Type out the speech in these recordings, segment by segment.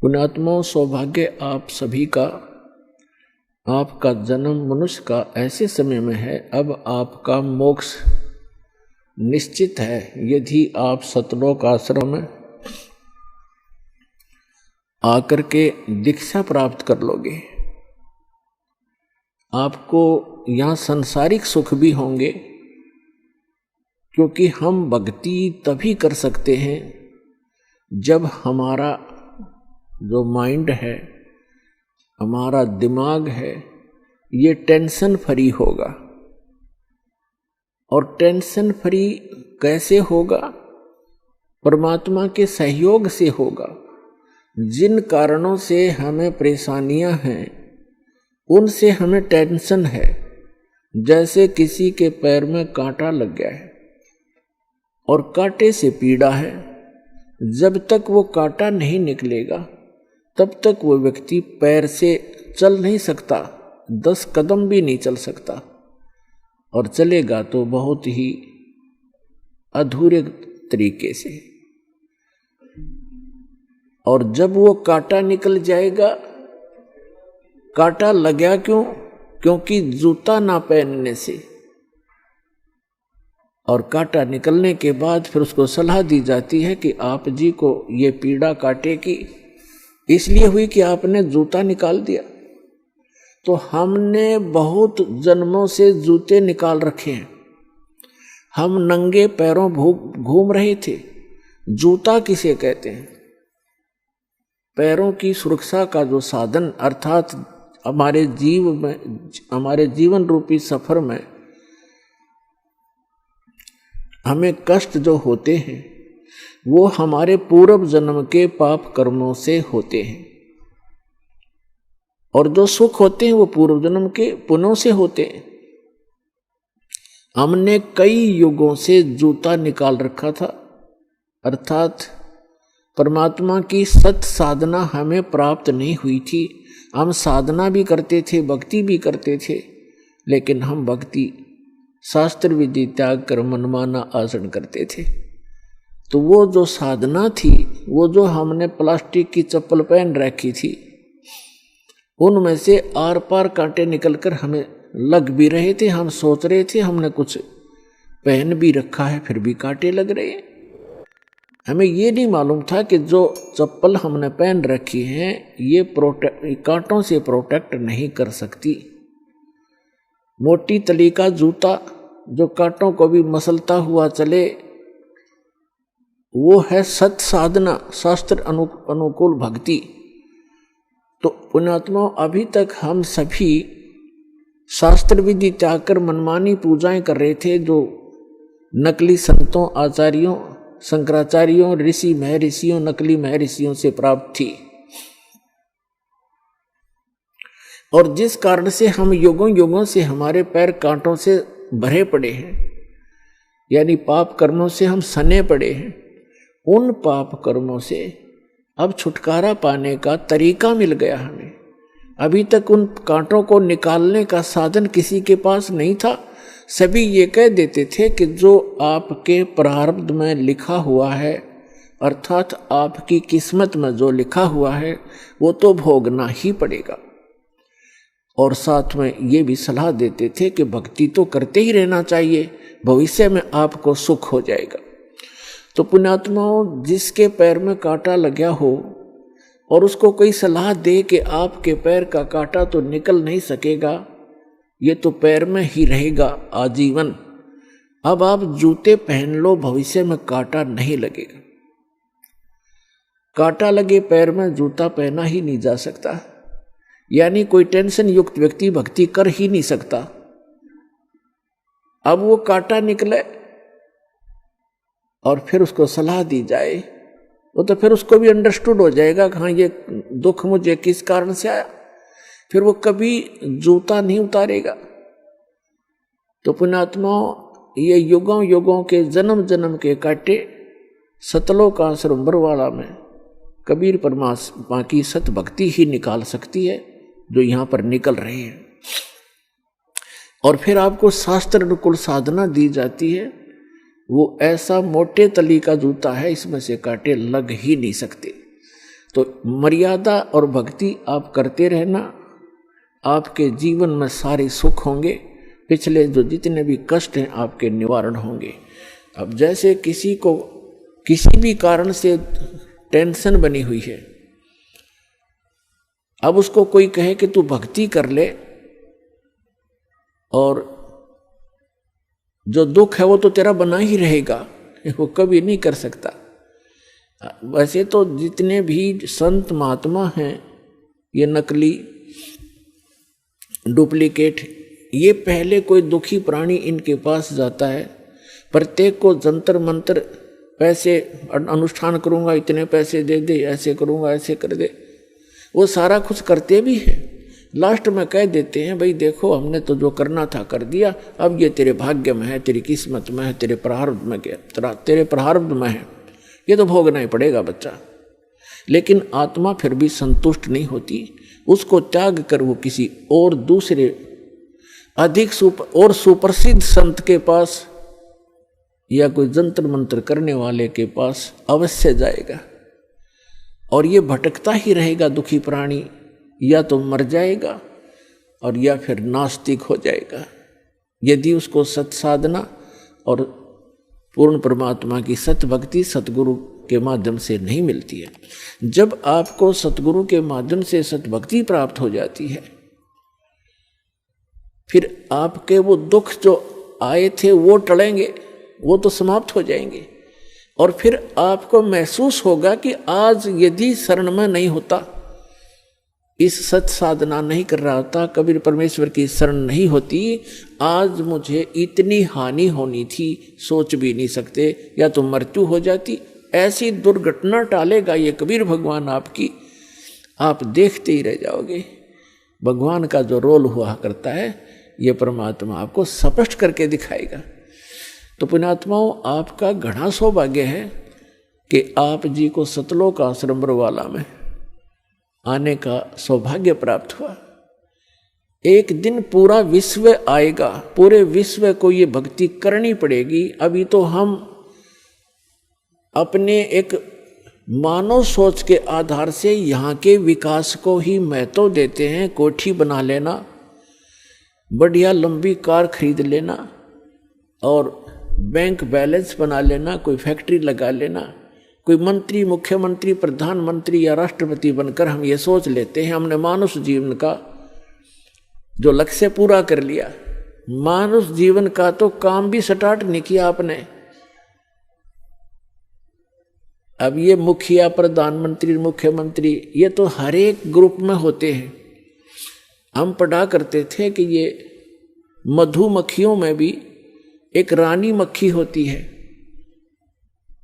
पुण्यात्माओं, सौभाग्य आप सभी का। आपका जन्म मनुष्य का ऐसे समय में है, अब आपका मोक्ष निश्चित है यदि आप सतलोक आश्रम में आकर के दीक्षा प्राप्त कर लोगे। आपको यहाँ सांसारिक सुख भी होंगे, क्योंकि हम भक्ति तभी कर सकते हैं जब हमारा जो माइंड है, हमारा दिमाग है, ये टेंशन फ्री होगा। और टेंशन फ्री कैसे होगा? परमात्मा के सहयोग से होगा। जिन कारणों से हमें परेशानियां हैं, उनसे हमें टेंशन है। जैसे किसी के पैर में कांटा लग गया है और कांटे से पीड़ा है, जब तक वो कांटा नहीं निकलेगा तब तक वो व्यक्ति पैर से चल नहीं सकता, 10 कदम भी नहीं चल सकता, और चलेगा तो बहुत ही अधूरे तरीके से। और जब वो कांटा निकल जाएगा, कांटा लगा क्यों? क्योंकि जूता ना पहनने से। और कांटा निकलने के बाद फिर उसको सलाह दी जाती है कि आप जी को ये पीड़ा कांटे की इसलिए हुई कि आपने जूता निकाल दिया। तो हमने बहुत जन्मों से जूते निकाल रखे हैं, हम नंगे पैरों घूम रहे थे। जूता किसे कहते हैं? पैरों की सुरक्षा का जो साधन, अर्थात हमारे जीवन रूपी सफर में हमें कष्ट जो होते हैं वो हमारे पूर्व जन्म के पाप कर्मों से होते हैं, और जो सुख होते हैं वो पूर्व जन्म के पुण्यों से होते हैं। हमने कई युगों से जूता निकाल रखा था, अर्थात परमात्मा की सत साधना हमें प्राप्त नहीं हुई थी। हम साधना भी करते थे, भक्ति भी करते थे, लेकिन हम भक्ति शास्त्र विधि त्याग कर मनमाना आचरण करते थे। तो वो जो साधना थी, वो जो हमने प्लास्टिक की चप्पल पहन रखी थी, उनमें से आर पार कांटे निकलकर हमें लग भी रहे थे। हम सोच रहे थे हमने कुछ पहन भी रखा है, फिर भी कांटे लग रहे हैं। हमें ये नहीं मालूम था कि जो चप्पल हमने पहन रखी है ये कांटों से प्रोटेक्ट नहीं कर सकती। मोटी तली का जूता जो कांटों को भी मसलता हुआ चले, वो है सत साधना, शास्त्र अनुकूल भक्ति। तो पुण्यात्माओं, अभी तक हम सभी शास्त्र विधि त्याग कर मनमानी पूजाएं कर रहे थे, जो नकली संतों, आचार्यों, शंकराचार्यों, ऋषि महर्षियों, नकली महर्षियों से प्राप्त थी। और जिस कारण से हम युगों युगों से हमारे पैर कांटों से भरे पड़े हैं, यानी पाप कर्मों से हम सने पड़े हैं। उन पाप कर्मों से अब छुटकारा पाने का तरीका मिल गया हमें। अभी तक उन कांटों को निकालने का साधन किसी के पास नहीं था। सभी ये कह देते थे कि जो आपके प्रारब्ध में लिखा हुआ है, अर्थात आपकी किस्मत में जो लिखा हुआ है, वो तो भोगना ही पड़ेगा। और साथ में ये भी सलाह देते थे कि भक्ति तो करते ही रहना चाहिए, भविष्य में आपको सुख हो जाएगा। तो पुण्यात्माओं, जिसके पैर में कांटा लगा हो और उसको कोई सलाह दे कि आपके पैर का कांटा तो निकल नहीं सकेगा, ये तो पैर में ही रहेगा आजीवन, अब आप जूते पहन लो, भविष्य में कांटा नहीं लगेगा। कांटा लगे पैर में जूता पहना ही नहीं जा सकता, यानी कोई टेंशन युक्त व्यक्ति भक्ति कर ही नहीं सकता। अब वो कांटा निकले और फिर उसको सलाह दी जाए, वो तो फिर उसको भी अंडरस्टूड हो जाएगा कि हाँ, ये दुख मुझे किस कारण से आया, फिर वो कभी जूता नहीं उतारेगा। तो पुण्यात्माओं, ये युगों युगों के जन्म जन्म के कांटे सतलोक आश्रम बरवाला में कबीर परमात्मा की सत भक्ति ही निकाल सकती है, जो यहाँ पर निकल रहे हैं। और फिर आपको शास्त्र अनुकूल साधना दी जाती है। वो ऐसा मोटे तली का जूता है, इसमें से कांटे लग ही नहीं सकते। तो मर्यादा और भक्ति आप करते रहना, आपके जीवन में सारे सुख होंगे, पिछले जो जितने भी कष्ट हैं आपके निवारण होंगे। अब जैसे किसी को किसी भी कारण से टेंशन बनी हुई है, अब उसको कोई कहे कि तू भक्ति कर ले और जो दुख है वो तो तेरा बना ही रहेगा, वो कभी नहीं कर सकता। वैसे तो जितने भी संत महात्मा हैं, ये नकली डुप्लीकेट, ये पहले कोई दुखी प्राणी इनके पास जाता है, प्रत्येक को जंतर मंतर पैसे अनुष्ठान करूंगा, इतने पैसे दे दे, ऐसे करूंगा, ऐसे कर दे, वो सारा कुछ करते भी हैं। लास्ट में कह देते हैं भाई देखो हमने तो जो करना था कर दिया, अब ये तेरे भाग्य में है, तेरी किस्मत में है, तेरे प्रारब्ध में क्या, तेरे प्रारब्ध में है, ये तो भोगना ही पड़ेगा बच्चा। लेकिन आत्मा फिर भी संतुष्ट नहीं होती, उसको त्याग कर वो किसी और दूसरे अधिक सुप्रसिद्ध संत के पास या कोई जंतर मंत्र करने वाले के पास अवश्य जाएगा, और ये भटकता ही रहेगा दुखी प्राणी, या तो मर जाएगा और या फिर नास्तिक हो जाएगा, यदि उसको सत साधना और पूर्ण परमात्मा की सत भक्ति सतगुरु के माध्यम से नहीं मिलती है। जब आपको सतगुरु के माध्यम से सत भक्ति प्राप्त हो जाती है, फिर आपके वो दुख जो आए थे वो टलेंगे, वो तो समाप्त हो जाएंगे, और फिर आपको महसूस होगा कि आज यदि शरण में नहीं होता, इस सत साधना नहीं कर रहा होता, कबीर परमेश्वर की शरण नहीं होती, आज मुझे इतनी हानि होनी थी सोच भी नहीं सकते, या तो मृत्यु हो जाती। ऐसी दुर्घटना टालेगा ये कबीर भगवान आपकी, आप देखते ही रह जाओगे। भगवान का जो रोल हुआ करता है ये परमात्मा आपको स्पष्ट करके दिखाएगा। तो पुण्यात्माओं, आपका घना सौभाग्य है कि आप जी को सतलोक आश्रम बरवाला में आने का सौभाग्य प्राप्त हुआ। एक दिन पूरा विश्व आएगा, पूरे विश्व को ये भक्ति करनी पड़ेगी। अभी तो हम अपने एक मानव सोच के आधार से यहाँ के विकास को ही महत्व देते हैं। कोठी बना लेना, बढ़िया लंबी कार खरीद लेना और बैंक बैलेंस बना लेना, कोई फैक्ट्री लगा लेना, कोई मंत्री, मुख्यमंत्री, प्रधानमंत्री या राष्ट्रपति बनकर हम ये सोच लेते हैं हमने मानुष जीवन का जो लक्ष्य पूरा कर लिया। मानुष जीवन का तो काम भी स्टार्ट नहीं किया आपने। अब ये मुखिया, प्रधानमंत्री, मुख्यमंत्री, ये तो हर एक ग्रुप में होते हैं। हम पढ़ा करते थे कि ये मधुमक्खियों में भी एक रानी मक्खी होती है,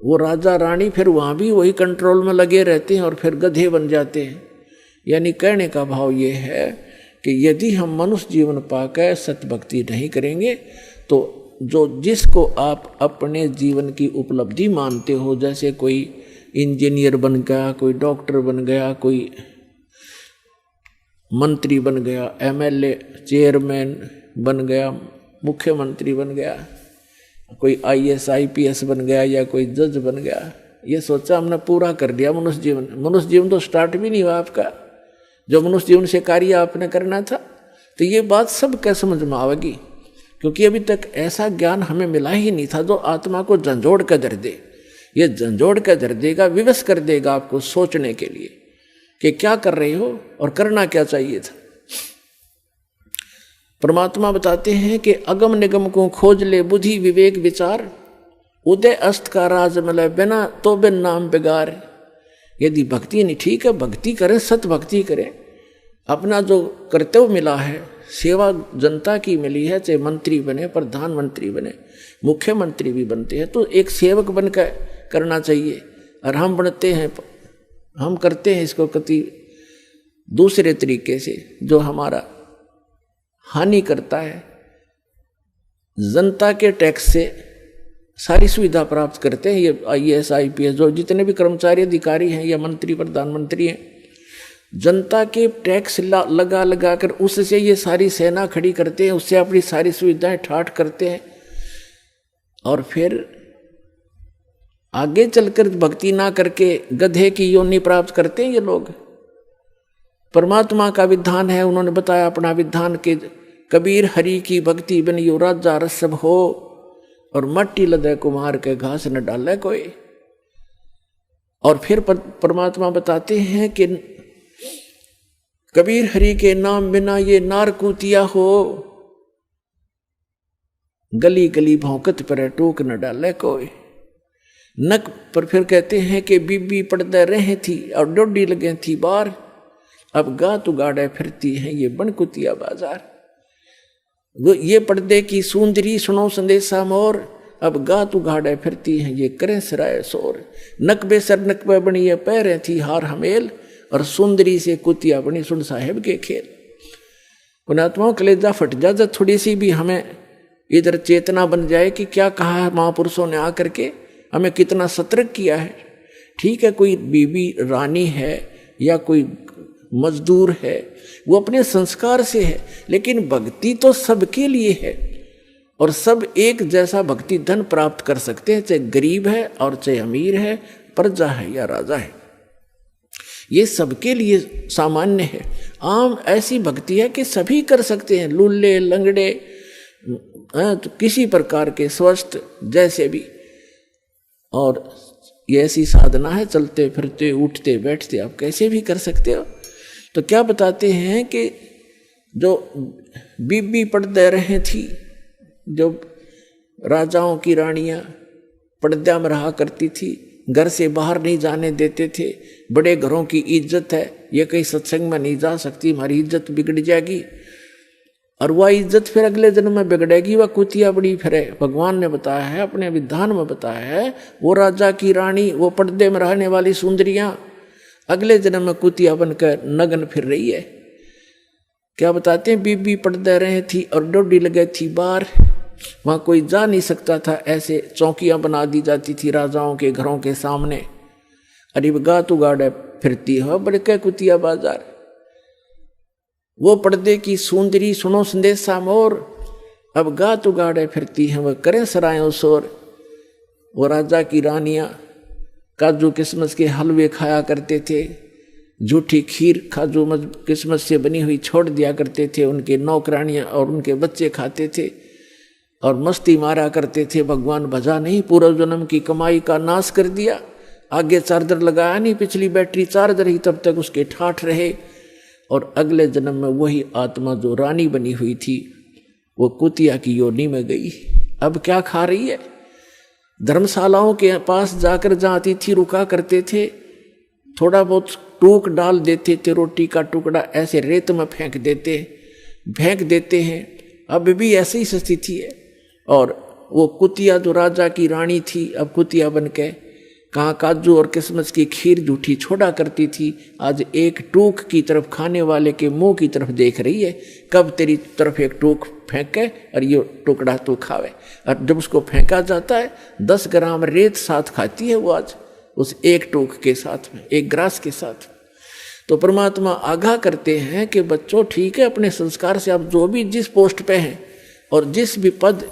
वो राजा रानी फिर वहाँ भी वही कंट्रोल में लगे रहते हैं और फिर गधे बन जाते हैं। यानी कहने का भाव ये है कि यदि हम मनुष्य जीवन पाकर सतभक्ति नहीं करेंगे तो जिसको आप अपने जीवन की उपलब्धि मानते हो, जैसे कोई इंजीनियर बन गया, कोई डॉक्टर बन गया, कोई मंत्री बन गया, एमएलए चेयरमैन बन गया, मुख्यमंत्री बन गया, कोई आईएएस आईपीएस बन गया या कोई जज बन गया, ये सोचा हमने पूरा कर दिया मनुष्य जीवन। मनुष्य जीवन तो स्टार्ट भी नहीं हुआ आपका, जो मनुष्य जीवन से कार्य आपने करना था। तो ये बात सब क्या समझ में आवेगी, क्योंकि अभी तक ऐसा ज्ञान हमें मिला ही नहीं था जो आत्मा को झंझोड़ कर धर दे। ये झंझोड़ कर धर देगा, विवश कर देगा आपको सोचने के लिए कि क्या कर रहे हो और करना क्या चाहिए था। परमात्मा बताते हैं कि अगम निगम को खोज ले बुद्धि विवेक विचार, उदय अस्त का राज मिले बिना तो बिन नाम बिगार। यदि भक्ति नहीं ठीक है, भक्ति करें, सत भक्ति करें, अपना जो कर्तव्य मिला है, सेवा जनता की मिली है, चाहे मंत्री बने, प्रधानमंत्री बने, मुख्यमंत्री भी बनते हैं, तो एक सेवक बनकर करना चाहिए। और हम बनते हैं, हम करते हैं इसको कति दूसरे तरीके से जो हमारा हानि करता है। जनता के टैक्स से सारी सुविधा प्राप्त करते हैं ये आईएएस आईपीएस जो जितने भी कर्मचारी अधिकारी हैं या मंत्री प्रधानमंत्री हैं, जनता के टैक्स लगा लगा कर उससे ये सारी सेना खड़ी करते हैं, उससे अपनी सारी सुविधाएं ठाठ करते हैं। और फिर आगे चलकर भक्ति ना करके गधे की योनि प्राप्त करते हैं ये लोग। परमात्मा का विधान है, उन्होंने बताया अपना विधान के कबीर हरि की भक्ति बनियो राजा रसब हो, और मट्टी लदे कुमार के घास न डाले कोई। और फिर परमात्मा बताते हैं कि कबीर हरि के नाम बिना ये नार कूतिया हो, गली गली भौंकत पर टोक न डाले कोई। नक पर फिर कहते हैं कि बीबी पड़दे रहे थी और डोडी लगे थी बार, अब गा तू गाड़े फिरती है ये बनकुतिया बाजार। वो ये पर्दे की सुंदरी सुनो संदेशा मोर, अब गा तू गाड़े फिरती है ये करें सराय शोर। नकबे सर नकबे बनी है पैरें थी हार हमेल, और सुंदरी से कुतिया बनी सुन साहेब के खेल। पुणात्माओं कलेजा फट जा जब थोड़ी सी भी हमें इधर चेतना बन जाए कि क्या कहा है महापुरुषों ने आकर के, हमें कितना सतर्क किया है। ठीक है, कोई बीबी रानी है या कोई मजदूर है, वो अपने संस्कार से है, लेकिन भक्ति तो सबके लिए है, और सब एक जैसा भक्ति धन प्राप्त कर सकते हैं, चाहे गरीब है और चाहे अमीर है, प्रजा है या राजा है, ये सबके लिए सामान्य है। आम ऐसी भक्ति है कि सभी कर सकते हैं, लूले लंगड़े तो किसी प्रकार के स्वस्थ जैसे भी। और ये ऐसी साधना है, चलते फिरते उठते बैठते आप कैसे भी कर सकते हो। तो क्या बताते हैं कि जो बीबी पर्दे रहे थी, जो राजाओं की रानियां पर्दा में रहा करती थी, घर से बाहर नहीं जाने देते थे, बड़े घरों की इज्जत है, ये कहीं सत्संग में नहीं जा सकती, हमारी इज्जत बिगड़ जाएगी, और वह इज्जत फिर अगले जन्म में बिगड़ेगी, वह कुतिया बड़ी फिरे। भगवान ने बताया है, अपने विधान में बताया है, वो राजा की रानी, वो पर्दे में रहने वाली सुंदरियां अगले जन्म में कुतिया बनकर नग्न फिर रही है। क्या बताते हैं, बीबी पर्दे रहे थी और डोडी लगे थी बार, वहां कोई जा नहीं सकता था, ऐसे चौकियां बना दी जाती थी राजाओं के घरों के सामने। अरे गा तू गाड़े फिरती हो बड़के कुतिया बाजार। वो पर्दे की सुंदरी सुनो संदेशा मोर, अब गा तू गाड़े फिरती है वह करें सरायों शोर। वो राजा की रानियां काजू किस्मत के हलवे खाया करते थे, झूठी खीर काजू किस्मत से बनी हुई छोड़ दिया करते थे, उनके नौकरानियां और उनके बच्चे खाते थे और मस्ती मारा करते थे। भगवान भजा नहीं, पूर्व जन्म की कमाई का नाश कर दिया, आगे चार्जर लगाया नहीं, पिछली बैटरी चार्ज रही तब तक उसके ठाठ रहे, और अगले जन्म में वही आत्मा जो रानी बनी हुई थी वो कुतिया की योनि में गई। अब क्या खा रही है? धर्मशालाओं के पास जाकर जहाँ अतिथि रुका करते थे, थोड़ा बहुत टूक डाल देते थे, रोटी का टुकड़ा ऐसे रेत में फेंक देते हैं। अब भी ऐसी ही स्थिति है। और वो कुतिया जो राजा की रानी थी, अब कुतिया बन के कहाँ काजू और किस्मत की खीर झूठी छोड़ा करती थी, आज एक टूक की तरफ खाने वाले के मुंह की तरफ देख रही है, कब तेरी तरफ एक टूक फेंके और ये टुकड़ा तू खावे। और जब उसको फेंका जाता है 10 ग्राम रेत साथ खाती है वो आज उस एक टूक के साथ में, एक ग्रास के साथ। तो परमात्मा आगाह करते हैं कि बच्चों ठीक है, अपने संस्कार से आप जो भी जिस पोस्ट पे हैं और जिस भी पद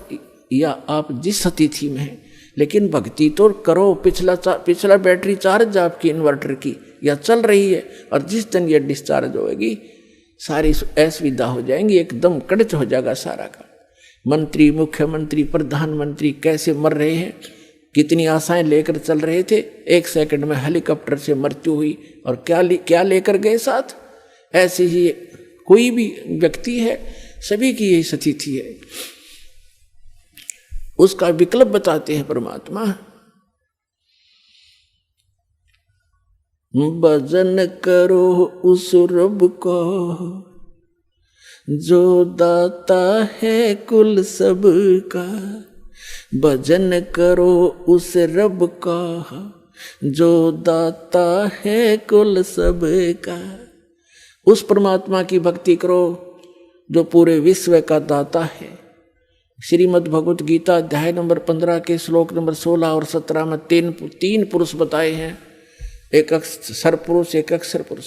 या आप जिस अतिथि में हैं, लेकिन भक्ति तो करो। पिछला बैटरी चार्ज आपकी इन्वर्टर की या चल रही है, और जिस दिन ये डिस्चार्ज होगी सारी असुविधा हो जाएंगी, एकदम कड़च हो जाएगा सारा का। मंत्री, मुख्यमंत्री, प्रधानमंत्री कैसे मर रहे हैं, कितनी आशाएं लेकर चल रहे थे, 1 सेकंड में हेलीकॉप्टर से मृत्यु हुई, और क्या लेकर गए साथ। ऐसे ही कोई भी व्यक्ति है, सभी की यही स्थिति है। उसका विकल्प बताते हैं परमात्मा, भजन करो उस रब को जो दाता है कुल सब का। भजन करो उस रब का जो दाता है कुल सब का। उस परमात्मा की भक्ति करो जो पूरे विश्व का दाता है। श्रीमद् भगवत गीता अध्याय नंबर 15 के श्लोक नंबर 16 और 17 में तीन पुरुष बताए हैं, एक सरपुरुष, एक अक्षर पुरुष।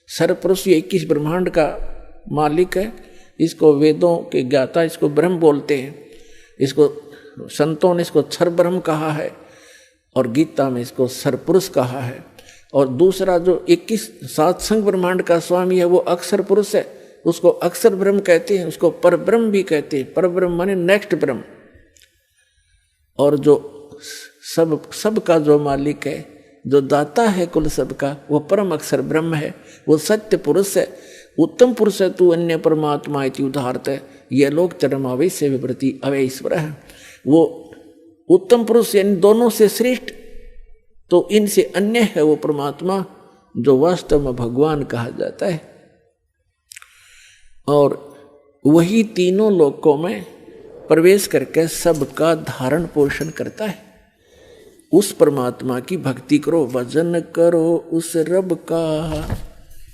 सरपुरुष ये 21 ब्रह्मांड का मालिक है, इसको वेदों के ज्ञाता, इसको ब्रह्म बोलते हैं, इसको संतों ने इसको क्षर ब्रह्म कहा है। और गीता में इसको सरपुरुष कहा है। और दूसरा जो 21 सातसंग ब्रह्मांड का स्वामी है वो अक्षर पुरुष है, उसको अक्षर ब्रह्म कहते हैं, उसको पर ब्रह्म भी कहते हैं। पर ब्रह्म माने नेक्स्ट ब्रह्म। और जो सब का जो मालिक है, जो दाता है कुल सबका, वो परम अक्षर ब्रह्म है, वो सत्य पुरुष है, उत्तम पुरुष है। तू अन्य परमात्मा इति उदाहरत है, यह लोग चरमावै से विप्रति अवय ईश्वर है। वो उत्तम पुरुष यानी दोनों से श्रेष्ठ, तो इनसे अन्य है वो परमात्मा जो वास्तव में भगवान कहा जाता है। और वही तीनों लोकों में प्रवेश करके सबका धारण पोषण करता है। उस परमात्मा की भक्ति करो, भजन करो उस रब का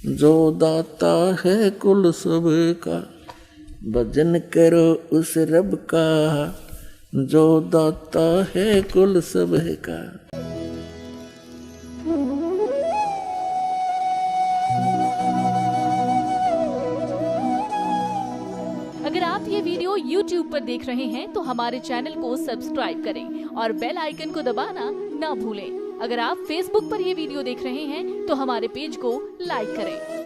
जो दाता है कुल सबका। भजन करो उस रब का जो दाता है कुल सबका। अगर आप ये वीडियो YouTube पर देख रहे हैं तो हमारे चैनल को सब्सक्राइब करें और बेल आइकन को दबाना ना भूलें। अगर आप Facebook पर ये वीडियो देख रहे हैं तो हमारे पेज को लाइक करें।